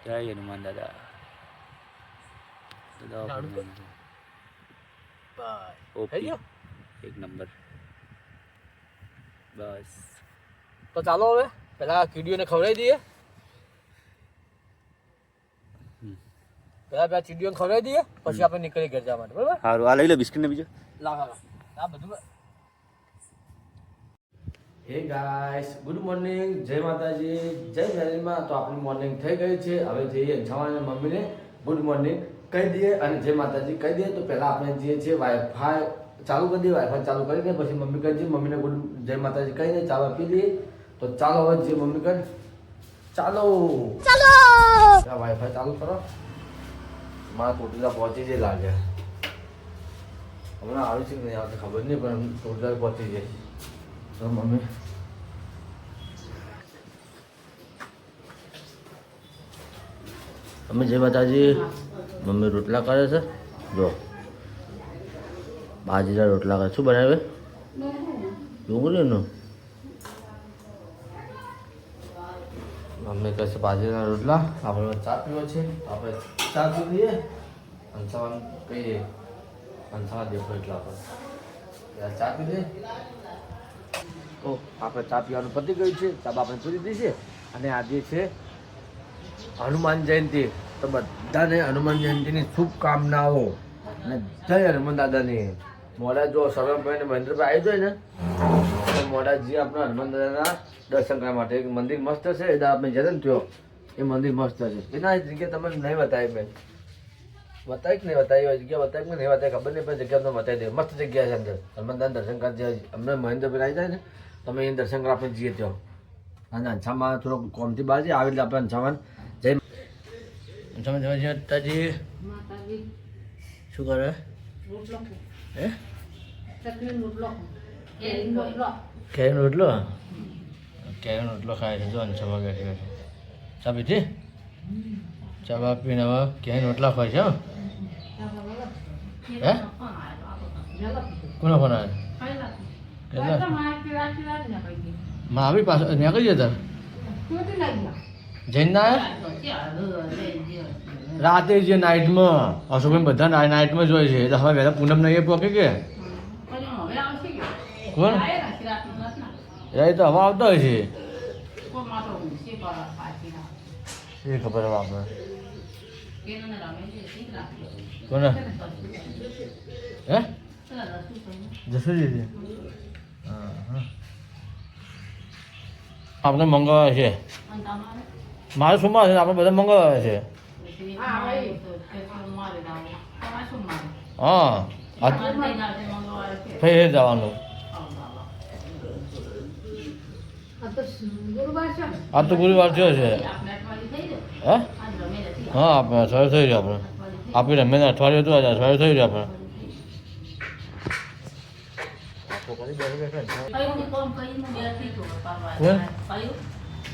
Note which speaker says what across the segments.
Speaker 1: જય હનુમાન દાદા. ઓપી એક નંબર. બસ
Speaker 2: તો ચાલો હવે પેલા કીડીઓને ખવડાવી દઈએ. પેલા ચીડીઓને ખવડાવી દઈએ પછી આપણે નીકળી ઘર જવા માટે. બરાબર?
Speaker 1: સારું. આ લઈ લો બિસ્કિટ ને બીજો.
Speaker 2: લાવ આ બધું. હે ગાઈસ, ગુડ મોર્નિંગ, જય માતાજી, જય મેરીમાં. તો આપણી મોર્નિંગ થઈ ગઈ છે. હવે જઈએ જવાના મમ્મીને ગુડ મોર્નિંગ કહી દઈએ અને જય માતાજી કહી દઈએ. તો પહેલાં આપણે જઈએ છીએ વાઈફાઈ ચાલુ કરી દઈએ. વાઈફાઈ ચાલુ કરીને પછી મમ્મી કહી દઈએ, મમ્મીને ગુડ જય માતાજી કહી દઈએ, ચાલો આપી દઈએ. તો ચાલો હવે જે મમ્મી કહે ચાલો ચાલો વાઈફાઈ ચાલુ કરો. મારા ટોટલા પહોંચી જાય લાગે. હમણાં આવી છે કે નહીં આવતી ખબર નહીં, પણ ટોટલા પહોંચી જાય. તો મમ્મી મમ્મી જય માતાજી. મમ્મી રોટલા કરે છે. જો બાજરીના રોટલા કરે. શું બનાવે? ડુંગળીનું. મમ્મી કહે છે બાજરીના રોટલા. આપણે ચા પીવો છે, આપણે ચા પી લઈએ. અંસાવાન કહીએ, અંસાવા દેખો એટલે આપણે ચા પી લઈએ. તો આપણે ચા પીવાનું પતી ગયું છે. ચા આપણે પૂરી દીધી છે. અને આજે છે હનુમાન જયંતિ. તો બધાને હનુમાન જયંતિની શુભકામનાઓ અને જય હનુમાન દાદાની. મોડા જો સરવણભાઈ ને મહેન્દ્રભાઈ આવી જાય ને તો મોડાજી આપણે હનુમાન દાદાના દર્શન કરવા માટે એક મંદિર મસ્ત છે. એ આપણે જઈએ ને ત્યો એ મંદિર મસ્ત છે. એના જગ્યા તમે નહીં બતાવી બેન, બતાવી કે નહીં બતાવી હોય જગ્યા બતાવી કે નહીં બતાવી ખબર નહીં, પણ જગ્યા તમને બતાવી દે. મસ્ત જગ્યા છે અંદર. હનુમાન દાદા દર્શન કરવા અમને મહેન્દ્રભાઈ આવી જાય ને તમે એ દર્શન કરવા આપણે જઈએ ત્યાં. અને અંછામાં થોડોક કોમથી બહાર જઈએ આવી એટલે આપણે અંછામાં જય અંછામાં જવા જઈએ. તાજી શું કરે? હે કેરીનો રોટલો. કેરીનો રોટલો ખાય છે. જો અંછામાં બેઠી બેઠી ચા પીધી. ચા પીને હવે કેરીનો રોટલા ખાય છે. હે કોનો ફોન આવે? મારી પાસે ત્યાં કઈ જતા જઈને ના રાતે જે નાઇટમાં અશોકભાઈ બધા નાઇટમાં જ હોય છે. એટલે હવે વહેલા પૂનમ નહીં પહોંચે કે કોણ એ તો હવા આવતા હોય છે. એ ખબર હવે આપણે કોને હે જસુજી. હા હા આપણે મંગાવ્યા છે. મારે સોમવાર છે. આપણે બધા મંગાવ્યા છે. હા ફેર જવાનું. આ તો ગુરુવાર થયો છે. હે હા આપણે અઠવાડિયું થઈ રહ્યું. આપણે રમે અઠવાડિયું હતું. આજે અઠવાડિયું થઈ રહ્યું. આપણે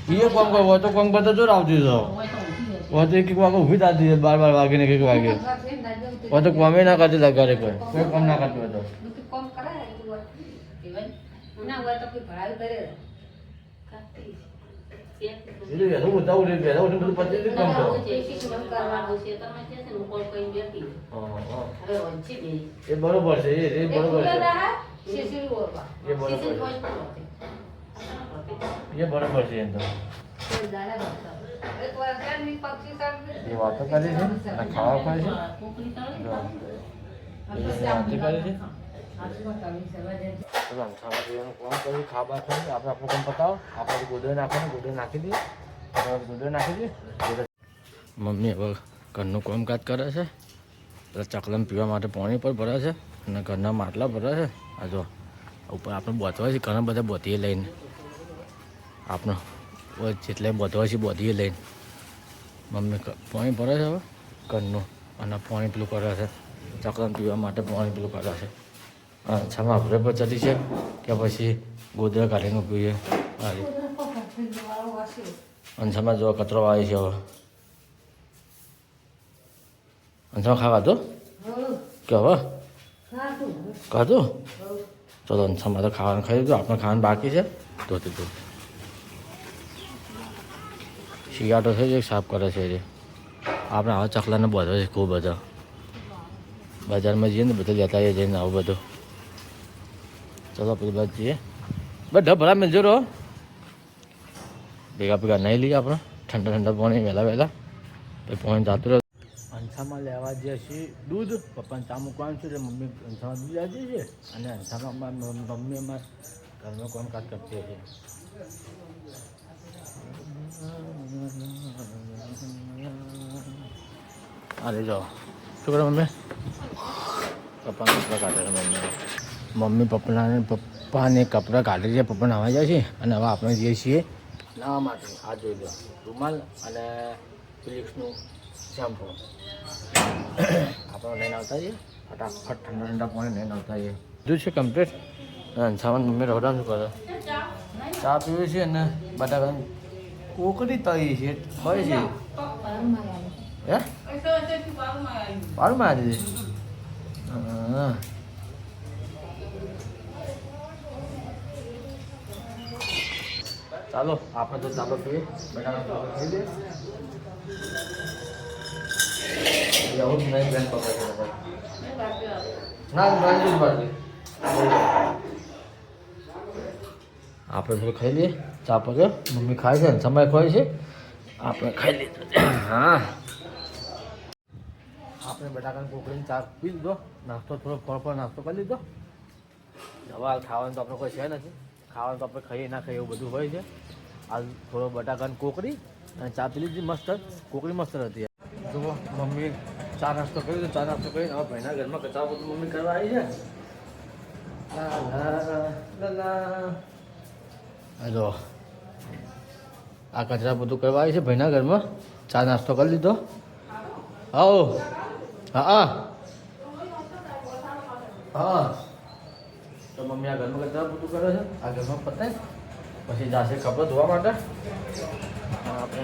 Speaker 2: એ કોમ કરવો તો કોમ કરતા જોર આવતી હતો. તો એક વાગે ઊભી થતી 12 વાગે ને 1 વાગે. તો કોમે ના કરતી લગાડે કોઈ કોમ ના કરતું હતો. એ બરોબર છે. એ બરોબર છે. એ બરોબર છે. એમ તો એ વાતો કરી છે અને ખાવા ખાય છે. ખાવા ખાય આપણે આપણું કામ પતાવો. આપણે ગોદરે નાખવાનું. ગોદરે નાખી દઈએ. ગોદરે નાખી દઈએ. મમ્મી હવે ઘરનું કામકાજ કરે છે. પેલા ચકલમ પીવા માટે પાણી પર ભરે છે અને ઘરના માટલા ભરે છે. આ જો ઉપર આપણે બોધવા છે. ઘણા બધા બોધીએ લઈને આપણો જેટલે બોધવા છે બોધીએ લઈને મમ્મી પાણી ભરે છે હવે ઘરનું. અને પાણી પેલું કરે છે. ચકલમ પીવા માટે પાણી પેલું કરે છે. છામાં આપણે પર ચડી છે કે પછી ગોદરા કાઢીને પીએ. અને છામાં જો કચરો આવી છે હવે. અંછામાં ખાવા તો કે હવે કાઢું. ચલો અંછામાં તો ખાવાનું ખાઈ દીધું. આપણે ખાવાનું બાકી છે. ધોતી ધોતી શિયાળો થઈ જાય સાફ કરે છે. આપણે આવા ચકલાને બધો છે ખૂબ બધો બજારમાં જઈએ ને બધું લેતા આવીએ જઈને આવું બધું ચલો પેલી બાજુ જઈએ બસ ઢભરા મિલજો રહો ભેગા ભેગા નહીં લઈએ આપણે ઠંડા ઠંડા પાણી વહેલા વહેલા પછી પાણી જાતું રહે અંછામાં લેવા જઈએ છીએ દૂધ પપ્પાને ચા મૂકવાનું છે એટલે મમ્મી અંછામાં દૂધ લેવા જઈએ છે અને અંછામાં મમ્મી અમારે ઘરનું કામકાજ કરતી છે અરે જો શું કરે મમ્મી પપ્પાને કપડાં કાઢે છે મમ્મી પપ્પાને કપડાં કાઢી છે પપ્પા નાવા જાય છે અને હવે આપણે જઈએ છીએ નાવા માટે આ જોઈ લો રૂમાલ અને ફિલિપ્સનું શેમ્પુ આપણે લઈને આવતા જઈએ ફટાફટ ઠંડા ઠંડા પાણી લઈને આવતા જઈએ બધું છે કમ્પ્લીટ અને સામાન મમ્મી રોડા શું કરે ચા પીવે છે અને બટાકા કોકડી તળી છે હોય છે હે પાડું આવી હા ચાલો આપણે તો ચાલો પીએ બટાકા ખાઈ દે એવું જ નહીં બેન પકડે ના આપણે થોડું ખાઈ લઈએ ચા પકડ્યો મમ્મી ખાય છે ને સમય ખોય છે આપણે ખાઈ લીધું હા આપણે બટાકાની કોકડીને ચા પી લીધો નાસ્તો થોડો ફળ નાસ્તો કરી લીધો દવા ખાવાનું તો આપણે કોઈ છે નથી ખાવાનું તો આપણે ખાઈએ ના ખાઈએ એવું બધું હોય છે આ થોડો બટાકાની કોકડી અને ચા પી લીધી મસ્ત કોકડી મસ્ત હતી જુઓ મમ્મી ચા નાસ્તો કર્યો તો ચા નાસ્તો કરીને હવે ભાઈના ઘરમાં કચરા બધું મમ્મી કરવા આવી છે જો આ કચરા બધું કરવા આવી છે ભાઈના ઘરમાં ચા નાસ્તો કરી લીધો આવો હા હા તો મમ્મી આ ઘરમાં કચરા બધું કરે છે આ ઘરમાં પતાય પછી જશે કપડાં ધોવા માટે આપણે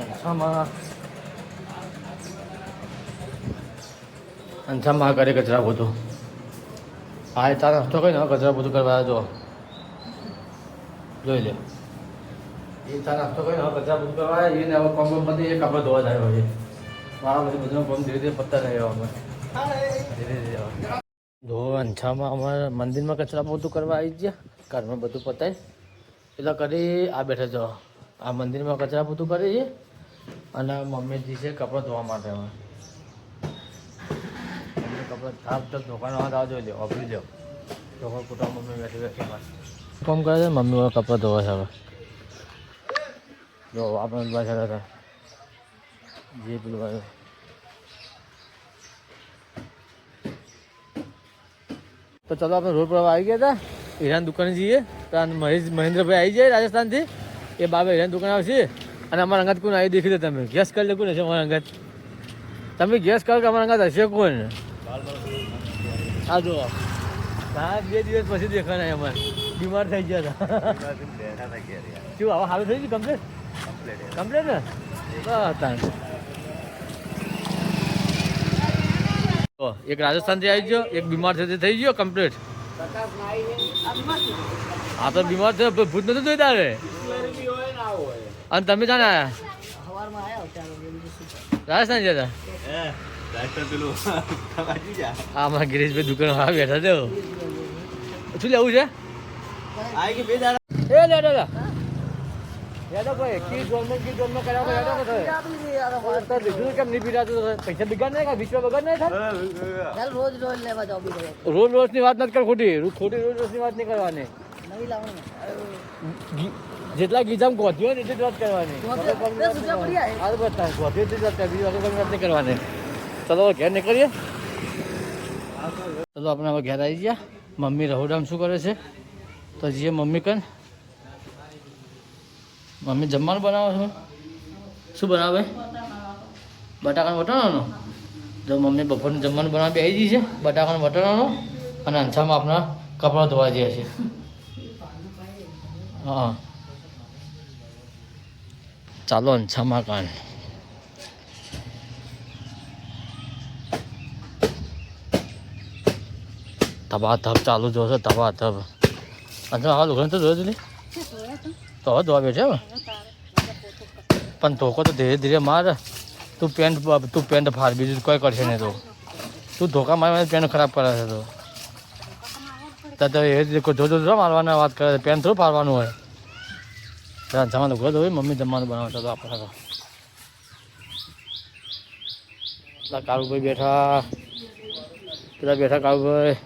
Speaker 2: અંછામાં કરે કચરા બધું આ ચા નાસ્તો કરીને કચરા બધું કરવા જો જોઈ લે એ ચા નાસ્તો કરીને હવે કચરા બધું કરવા એને હવે કોમ બધી એ કપડાં ધોવા જાય હોય મારા પછી બધું કોમ ધીરે ધીરે પત્તા નહીં અમે ધીરે ધીરે જો અંછામાં અમારા મંદિરમાં કચરા બધું કરવા આવી ગયા ઘરમાં બધું પતાય એટલે કરી આ બેઠા જો આ મંદિરમાં કચરા બધું કરી છે અને મમ્મીજી છે કપડાં ધોવા માટે અમે મમ્મી કપડાં થાપ થાપ ધોવાનો હાથ આવજો લ્યો વાપરી લ્યો ધોવા કુટા મમ્મી બેઠી બેઠી કામ કરે છે મમ્મી કપડાં ધોવા છે હવે જો આપણે પાછળ હતા જે પેલું આવ્યું તો ચાલો આપણે રોડ પર આવી ગયા હતા હીરાની દુકાને જઈએ તો મહેન્દ્રભાઈ આવી જાય રાજસ્થાનથી એ બાબા હીરાની દુકાન આવશે અને અમારા અંગાત કોણ આવી દેખી દે તમે ગેસ કરી લે કોણ હશે અમારા અંગાત તમે ગેસ કરો કે અમારા અંગાત હશે કોણ આ જો હા 2 દિવસ પછી દેખાના અમારે બીમાર થઈ ગયા હતા શું હવે સારું થઈ ગયું કમ્પ્લીટ કમ્પ્લીટ ને એક રાજસ્થાનથી આવી ગયો એક બીમાર થઈ ગયો કમ્પ્લીટ હા તો બીમાર થયો ભૂત નથી જોઈ તારે અને તમે જાણે આવ્યા રાજસ્થાન જતા હા અમારા ગિરીશભાઈ દુકાન વાળા બેઠા છે શું લેવું છે એ દાદા યાદો કોઈ કી જોનમાં કરાવો યાદો કે લીધું કેમ નહીં પીરાતું પૈસા બગાડ નહીં વિશ્વ બગાડ નહીં થાય રોજ લેવા જાવ રોજ ની વાત નથી કર ખોટી રોજની વાત નહીં કરવાની જેટલા ગીજામ ગોધ્યો હોય ને એટલી જ વાત કરવાની વાત નહીં કરવાની ચલો ઘેર નીકળીએ ચલો આપણે હવે ઘેર આવી ગયા મમ્મી રહોડામ શું કરે છે તો જઈએ મમ્મી કન મમ્મી જમવાનું બનાવો છો શું બનાવે બટાકાનો વટાણાનો જો મમ્મી બપોરનું જમવાનું બનાવી આવી છે બટાકાનો વટાણાનો અને અંછામાં આપણા કપડાં ધોવા જાય છે હા ચાલો અંછામાં કાન ધબા ધબ ચાલુ જોશે ધબા ધબ અંછા હા લુગડા તો જોયો જ નહીં તો હવે ધોવા બેઠે પણ ધોકો તો ધીરે ધીરે માર તું પેન્ટ ફાડ, બીજું કોઈ કરશે નહીં. તું ધોકા મારવા પેન્ટ ખરાબ કરે છે. તો એ રીતે જો મારવાના વાત કરે, પેન્ટ થોડું ફાડવાનું હોય. જમવાનું ઘર હોય, મમ્મી જમવાનું બનાવતા તો આપણે કાળુભાઈ બેઠા, પેલા બેઠા કાળુભાઈ.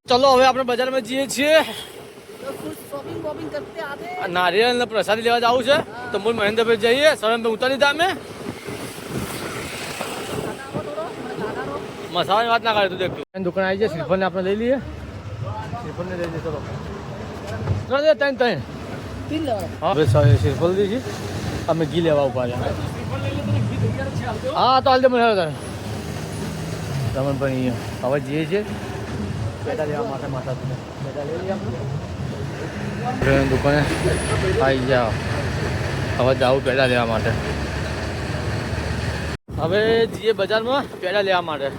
Speaker 2: ચલો હવે આપણે બજારમાં જઈએ છીએ. નારિયેળ ને પ્રસાદી લેવા જવું છે તો મૂળ મહેન્દ્રભાઈ જઈએ. સરમભાઈ ઉતારી દીધા અમે. મસાલાની વાત ના કરે તું દેખતું. દુકાન આવી જાય, શ્રીફળને આપણે લઈ લઈએ. શ્રીફળને લઈ લઈએ. ચલો ત્રણ હા શ્રીફળ લઈએ છીએ. અમે ઘી લેવા ઉભા રહ્યા. હા તો હાલ દે મને રમણભાઈ હવે જઈએ છીએ પેટા લેવા માટે. માતા પેટા લઈ લઈએ આપણે દુકાને આવી જાઓ. હવે જાઉં પેટા લેવા માટે. હવે જઈએ બજારમાં પેટા લેવા માટે.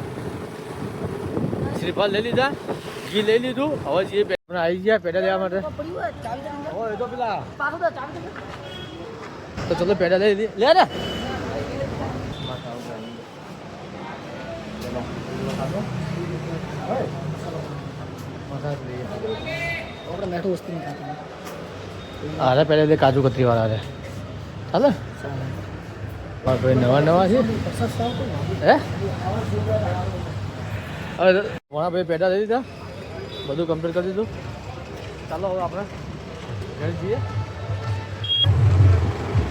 Speaker 2: શ્રીફળ લઈ લીધા, ઘી લઈ લીધું. હવે જઈએ આવી ગયા પેટા લેવા માટે. તો પેલા તો ચલો પેટા લઈ લે ને. અરે પહેલે લે કાજુ કતરી વાળા રે ચાલે. ભાઈ નવા છે હે. હવે ભાઈ પેટા લઈ દીધા, બધું કમ્પ્લીટ કરી દીધું. ચાલો હવે આપણે ઘરે જઈએ.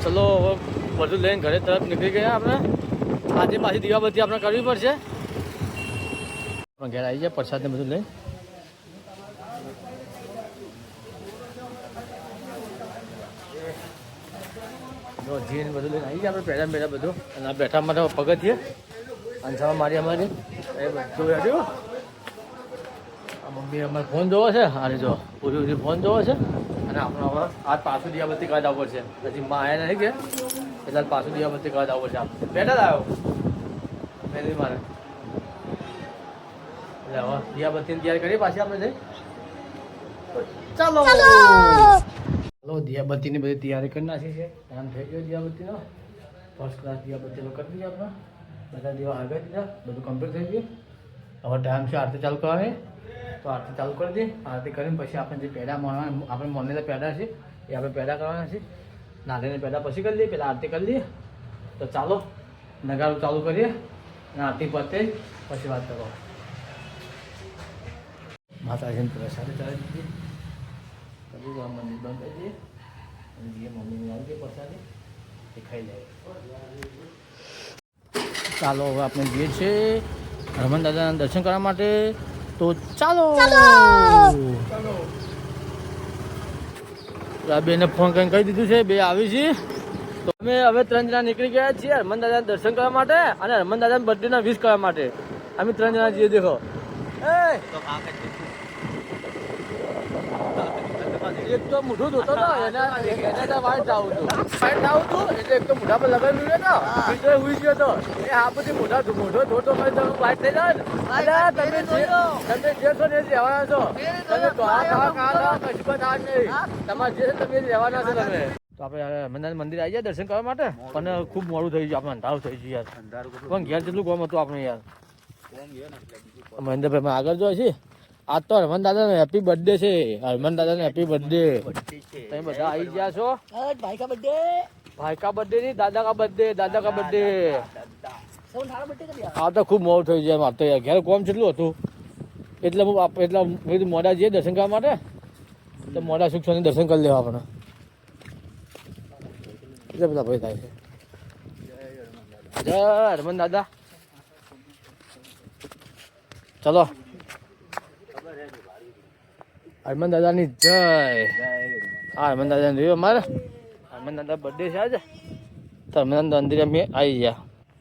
Speaker 2: ચલો હવે બધું લઈને ઘરે તરફ નીકળી ગયા. આપણે આજે પાછી દીવાબત્તી આપણે કરવી પડશે. ઘેર આવી જાય પ્રસાદ ને બધું લઈ. જીને બધું લઈને આવી જાય આપણે પહેલા બેઠા બધું. અને આ બેઠા માટે પગથિયે અંસામાં મારી અમારી એ બધું રેડ્યું. આ મમ્મી અમારે ફોન જોવો છે. આને જો પૂરી ફોન જોવો છે. અને આપણે હવે આજ પાછું દીવાબત્તી કરવા જવું પડશે. હજી માં આવ્યા નહીં કે એટલે પાછું દીવાબત્તી કરવા જવું પડશે. આપણે બેઠા જ આવ્યો પહેલી મારે. એટલે હવે દીવાબત્તીની તૈયારી કરીએ પાછી આપણે જઈ. ચાલો ચાલો દીવાબત્તીની બધી તૈયારી કરી નાખી છે. ટાઈમ થઈ ગયો દીવાબત્તીનો. ફર્સ્ટ ક્લાસ દીવાબત્તી કરી દીધી આપણે. બધા દીવા હળગાવી દીધા, બધું કમ્પ્લીટ થઈ ગયું. હવે ટાઈમ છે આરતી ચાલુ કરવાની. તો આરતી ચાલુ કરી દઈએ. આરતી કરીને પછી આપણે જે પેડા મળવાના, આપણે મનેલા પેડા છે એ આપણે પેડા કરવાના છે. નારીને પેડા પછી કરી લઈએ, પહેલાં આરતી કરી લઈએ. તો ચાલો નગારું ચાલુ કરીએ અને આરતી પતે પછી વાત કરો. માતાજીને પ્રસાદી ચડાવી દીધી. પછી મંદિર બંધ કરી દઈએ અને જે મમ્મીને આવી ગઈ પ્રસાદી એ ખાઈ જાય. ચાલો હવે આપણે જઈએ છીએ હનુમાન દાદાના દર્શન કરવા માટે. તો ચાલો બેને ફોન કરીને કહી દીધું છે, બે આવી છે. તો અમે હવે 3 જણા નીકળી ગયા છીએ હનુમાન દાદાના દર્શન કરવા માટે અને હનુમાન દાદાના બર્થડેના વિશ કરવા માટે. અમે 3 જણા જઈએ. દેખો એક તો મોઢું ધોતો હતો એના વાઈટ આવું હતું એટલે એક તો મોઢા પર લગાવી ને બીજો હુઈ ગયો હતો. એ આ બધી મોઢો ધોતો કરી તમે વાઈટ થઈ જાય ને. તમે જે છો ને એ રહેવાના છો. તમે કશું પણ આ નહીં. તમારે જે તમે રહેવાના છો તમે. તો આપણે હનુમાન મંદિર આવી જાય દર્શન કરવા માટે. પણ ખૂબ મોડું થઈ ગયું. આપણે અંધારું થઈ ગયું યાર. પણ ઘેર જેટલું કામ હતું આપણે યાર. મહેન્દ્રભાઈ આગળ જોઈએ છે. આજ તો હનુમાન દાદાનો હેપી બર્થડે છે. હનુમાન દાદાનો હેપી બર્થડે. તમે બધા આવી ગયા છો. ભાઈ કા બર્થડે નહીં, દાદા કા બર્થડે. દાદા કા બર્થડે. આ તો ખૂબ મોડું થઈ જાય. મારે તો યાર ઘેર કોમ કેટલું હતું એટલે હું મોડા જઈએ દર્શન કરવા માટે. તો મોડા સુખ શાંતિ દર્શન કરી લેવા આપણે. એટલે બધા ભાઈ થાય છે. જય હનુમાન દાદા. ચલો હનુમાન દાદાની જય. હા હનુમાન દાદાને જોયું અમારે. હનુમાન દાદા બર્થડે છે આજે. તો હનુમાન દાદા મંદિરે અમે આવી ગયા.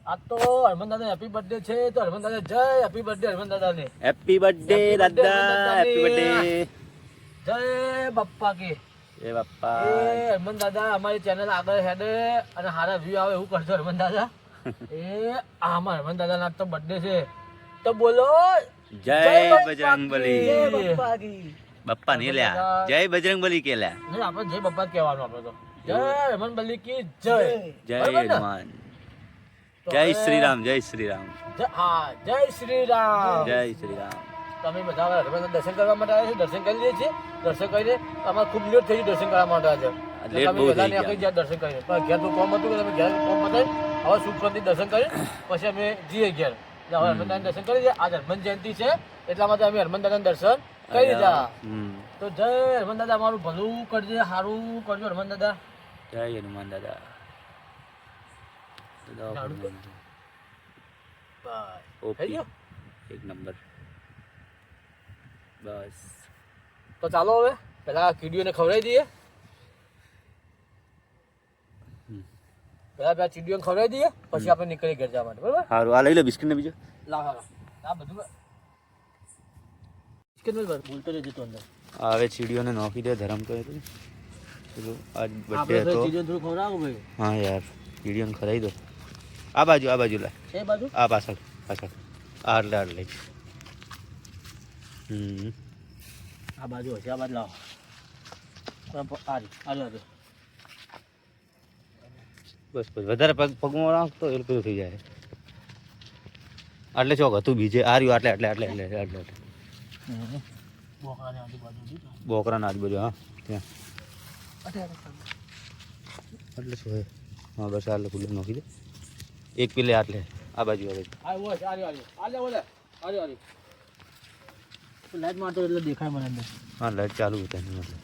Speaker 2: આ તો હનુમાન દાદા હેપી બર્થડે છે. તો હનુમાન દાદા જય. હેપી બર્થડે હનુમાન દાદાને.
Speaker 1: હેપી બર્થડે દાદા. Happy birthday.
Speaker 2: જય બાપ્પા કે
Speaker 1: જય બાપ્પા.
Speaker 2: હનુમાન દાદા અમારી ચેનલ આગળ હેડે અને સારા વ્યૂ આવે એવું કરજો હનુમાન દાદા. એ આમાં હનુમાન દાદાના તો બર્થડે છે. તો બોલો
Speaker 1: જય બજરંગબલી.
Speaker 2: જય બાપ્પા કી.
Speaker 1: બાપ્પા નહીં લ્યા, જય બજરંગબલી કે લ્યા.
Speaker 2: નહીં આપણે જય બાપ્પા જ કહેવાનું. આપણે તો જય હનુમાન બલી કી જય.
Speaker 1: જય
Speaker 2: બરાબર ને?
Speaker 1: હનુમાન.
Speaker 2: તો
Speaker 1: જય
Speaker 2: હવે-
Speaker 1: શ્રી રામ, જય શ્રી રામ,
Speaker 2: હા, જય શ્રી રામ.
Speaker 1: જય શ્રી રામ.
Speaker 2: તમે બધા હવે હનુમાનના દર્શન કરવા માટે આવ્યા છે. દર્શન કરી લઈએ છીએ. દર્શન કરીને અમારે ખૂબ લેટ થઈ ગયું દર્શન કરવા માટે આજે.
Speaker 1: લેટ
Speaker 2: તમે
Speaker 1: બહુ
Speaker 2: વહેલા
Speaker 1: થઈ ગયા.
Speaker 2: નીકળી ગયા દર્શન કરીને. પણ ઘેર તો કોમ હતું કે તમે ઘેર કોમ બતાવી હવે સુખ શાંતિ દર્શન કરી પછી અમે જઈએ ઘેર. એટલે હવે હનુમાનદાદાના દર્શન કરી દઈએ. આજ હનુમાન જયંતિ છે એટલા માટે અમે હનુમાનદાદાના દર્શન કરી દીધા.
Speaker 1: હમ.
Speaker 2: તો જય હનુમાન દાદા, અમારું ભલું કરજે, સારું કરજો હનુમાન દાદા.
Speaker 1: જય હનુમાન દાદા.
Speaker 2: નાડું તો? બસ.
Speaker 1: ઓકે.
Speaker 2: થઈ ગયું?
Speaker 1: એક નંબર. બસ.
Speaker 2: તો ચાલો હવે પેલા કીડીઓને ખવડાવી દઈએ. પેલા ચીડીઓને ખવડાવી દઈએ પછી આપણે નીકળી ઘર જવા માટે. બરાબર?
Speaker 1: સારું, આ લઈ લે બિસ્કિટ ને બીજો.
Speaker 2: લાવ હાલો. આ બધું બિસ્કિટ નું બોલતો રહેજો તો અંદર.
Speaker 1: હવે ચીડીઓને નોખી દે, ધરમ કરે તો પેલું આજ બર્થડે
Speaker 2: આપણે
Speaker 1: હતો.
Speaker 2: ચીડીઓને થોડું ખવડાવો ભાઈ.
Speaker 1: હા યાર, ચીડીઓને ખરાઈ દો. આ બાજુ લે.
Speaker 2: છે એ બાજુ?
Speaker 1: આ પાછળ આ એટલે
Speaker 2: આ બાજુ હશે, આ બાજુ લાવો. આ
Speaker 1: બસ વધારે પગમાં રાખ તો એ પેલું થઈ જાય. એટલે ચોક હતું બીજે આ રહ્યું એટલે
Speaker 2: બોકરાની આજુબાજુ
Speaker 1: બોકરાના આજુબાજુ. હા ત્યાં એટલે શું હોય. હા બસ આ કુલર નોખી દે. એક પેલે આટલે આ બાજુ
Speaker 2: લાઈટ મારતો એટલે દેખાય મને અંદર.
Speaker 1: હા લાઈટ ચાલુ હતા એની મતલબ.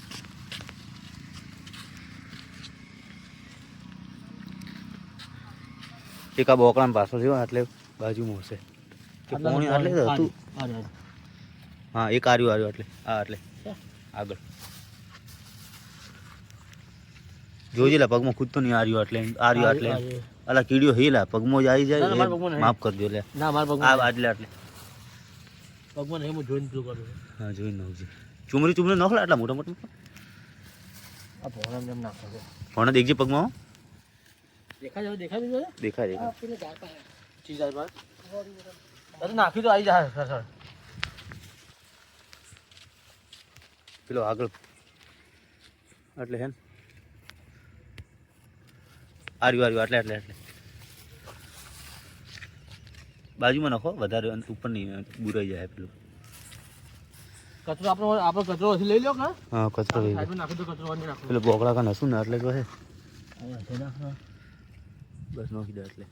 Speaker 1: એક આ બોકરામાં પાછળ થયો એટલે બાજુમાં હશે કે પોણી આટલે જ હતું. હા એક આર્યું એટલે એટલે આગળ જોજે લા પગમાં ખુદ તો નહીં આર્યું એટલે અલા કીડીઓ હેલા પગમાં જ આવી
Speaker 2: ના, ના, મારા
Speaker 1: જાય.
Speaker 2: પગમાં નહીં.
Speaker 1: માફ કરજો લે.
Speaker 2: ના મારા
Speaker 1: આ
Speaker 2: પગમાં
Speaker 1: એટલે
Speaker 2: પગમાં નહીં, હું જોઈને પેલું કરું.
Speaker 1: હા જોઈ નાખજે. ચુમરી નોખલા આટલા મોટા મોટા
Speaker 2: આ ભોળા એમ નાખો છો.
Speaker 1: ભણે દેખજે પગમાં.
Speaker 2: દેખાય દીધો છે?
Speaker 1: દેખાય
Speaker 2: ચીજ આવી બાર. અરે નાખી તો આવી જાય સર.
Speaker 1: પેલો આગળ એટલે હે ને આર્યું એટલે બાજુમાં નાખો વધારે ઉપર નહીં બુરાઈ જાય પેલું.
Speaker 2: કચરો આપણો કચરો હજી લઈ લો કે
Speaker 1: હા કચરો લઈ લે.
Speaker 2: સાઈડમાં નાખી દો કચરો અંદર નાખો.
Speaker 1: પેલો બોકડા કાન હશું ને એટલે તો હે
Speaker 2: અહીંયા છે નાખો.
Speaker 1: બસ નોખી દે એટલે.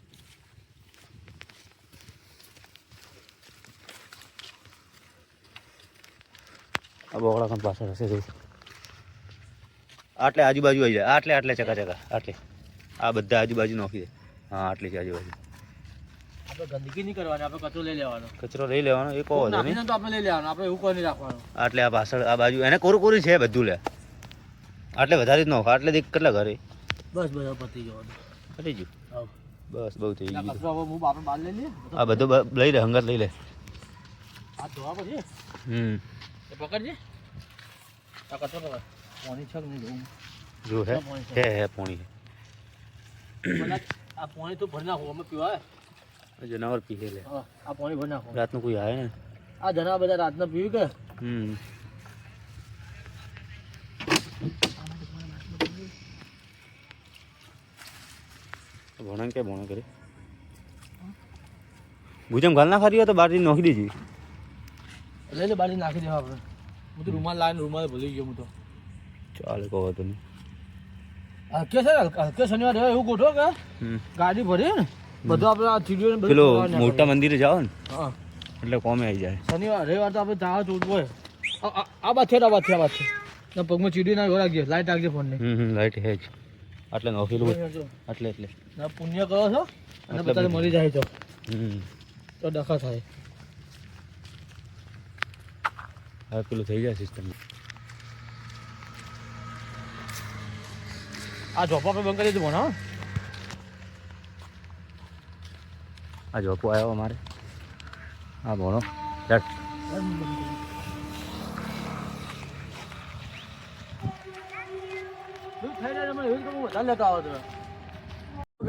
Speaker 1: આ બોકડા કાન પાછળ હશે જોઈ. આટલે આજુબાજુ આવી જાય આટલે ચકા આટલે આ બધા આજુબાજુ નોખી દે. હા આટલી છે આજુબાજુ.
Speaker 2: આપણે ગંદકી નહીં કરવાની, આપણે કચરો લઈ લેવાનો.
Speaker 1: કચરો લઈ લેવાનો એ કહો હતો
Speaker 2: નાખીને તો આપણે લઈ લેવાનો, આપણે એવું કોઈ નહીં રાખવાનું.
Speaker 1: આટલે આ પાછળ આ બાજુ એને કોરું છે બધું લે. આટલે વધારે જ નોખ આટલે દેખ કેટલા ઘરે
Speaker 2: બસ બધા પતી જવાનું.
Speaker 1: થઈ ગયું.
Speaker 2: હા.
Speaker 1: બસ બહુ થઈ
Speaker 2: આ
Speaker 1: ગયું.
Speaker 2: કચરો હવે હું આપણે બહાર લઈ લઈએ.
Speaker 1: આ બધું લઈ લે હંગાત લઈ લે.
Speaker 2: આ ધોવા પછી એ પકડજે. આ કચરો પકડ. પાણી છે કે નહીં જોવું.
Speaker 1: જો હે પોણી
Speaker 2: પેલા આ પાણી તો ભરી નાખો, અમે પીવા.
Speaker 1: જનાવર પીએ લે.
Speaker 2: હા, આ પાણી ભરી નાખો.
Speaker 1: રાતનું કોઈ આવે ને.
Speaker 2: આ જણા બધા રાતના પીવી કે
Speaker 1: ભણા કરે ભૂજમ ઘાલ ના ખારી હોય તો બારી નોખી દેજી.
Speaker 2: લઈ લે બારી નાખી દેવા આપણે. હું તો રૂમાલ લાવીને રૂમાલ ભૂલી ગયો હું તો.
Speaker 1: ચાલે કહો તો નહીં.
Speaker 2: હલકે છે હલકે શનિવાર એવું ગોઠવો કે ગાડી ભરી ને બધું આપણે આ ચીડીઓને બધું
Speaker 1: પેલો
Speaker 2: ખવડાવવાનું
Speaker 1: મોટા મંદિરે જાઓ ને
Speaker 2: હા
Speaker 1: એટલે કોમે આવી જાય.
Speaker 2: શનિવાર રવિવાર તો આપણે તાવ ચોટવો હોય. આ બાદ છે ને પગમાં ચીડી ના રાખજે, લાઈટ રાખજે ફોન ની.
Speaker 1: લાઈટ હે જ એટલે નોખેલું એટલે
Speaker 2: પુણ્ય કરો છો અને બધા મરી જાય તો ડખા થાય.
Speaker 1: હવે પેલું થઈ જાય સિસ્ટમ.
Speaker 2: આ ઝોપા આપણે બંધ કરી દીધું ભણો.
Speaker 1: આ જોપો આવ્યો અમારે. હા ભણો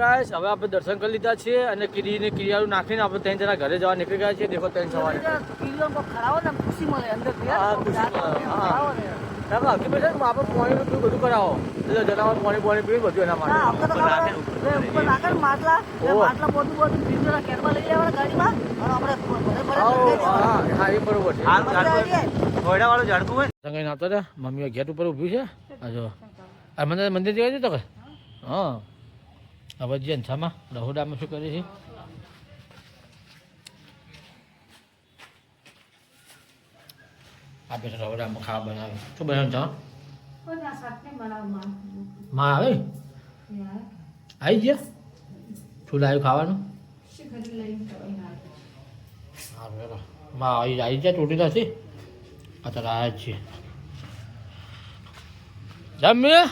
Speaker 2: ગાઈસ હવે આપણે દર્શન કરી લીધા છે અને કીડીને કિરિયાળું નાખીને આપણે ત્રણ જણા ઘરે જવા નીકળી ગયા છીએ. દેખો ત્રણ સવારે
Speaker 3: ખરાવો ને ખુશી મળે અંદર
Speaker 2: હા, ખુશી મળે. હા. તમે હકી પછી આપણે પાણી પીવું બધું કરાવો એટલે જનાવર પાણી પીવું બધું એના માટે
Speaker 3: માટલા પોતું ભીમના કેરમાં લઈ લેવાના ગાડીમાં અને આપણે
Speaker 2: હા એ બરોબર છે
Speaker 1: ઘોડા વાળું ઝાડકું હોય
Speaker 2: સંગાઈ આવતો હતા મમ્મીઓ ગેટ ઉપર ઊભી છે આ જો આ મંદિર જવા દે તો કે હા હવે જે છામાં રહોડામાં શું કરે છે આપણે તો રહોડામાં ખાવા બનાવે શું બનાવે છે માં આવે આવી ગયા શું લાવ્યું ખાવાનું હા બરાબર માં આવી જાય તૂટી નથી અત્યારે આવ્યા જ છીએ જમીએ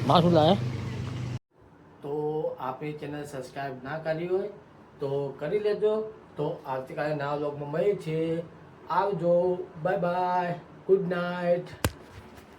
Speaker 2: માં શું લાવે તો આપણી ચેનલ સબસ્ક્રાઈબ ના કરી હોય તો કરી લેજો તો આવતીકાલે નવા વ્લોગમાં મળીએ છીએ આવજો બાય બાય ગુડ નાઇટ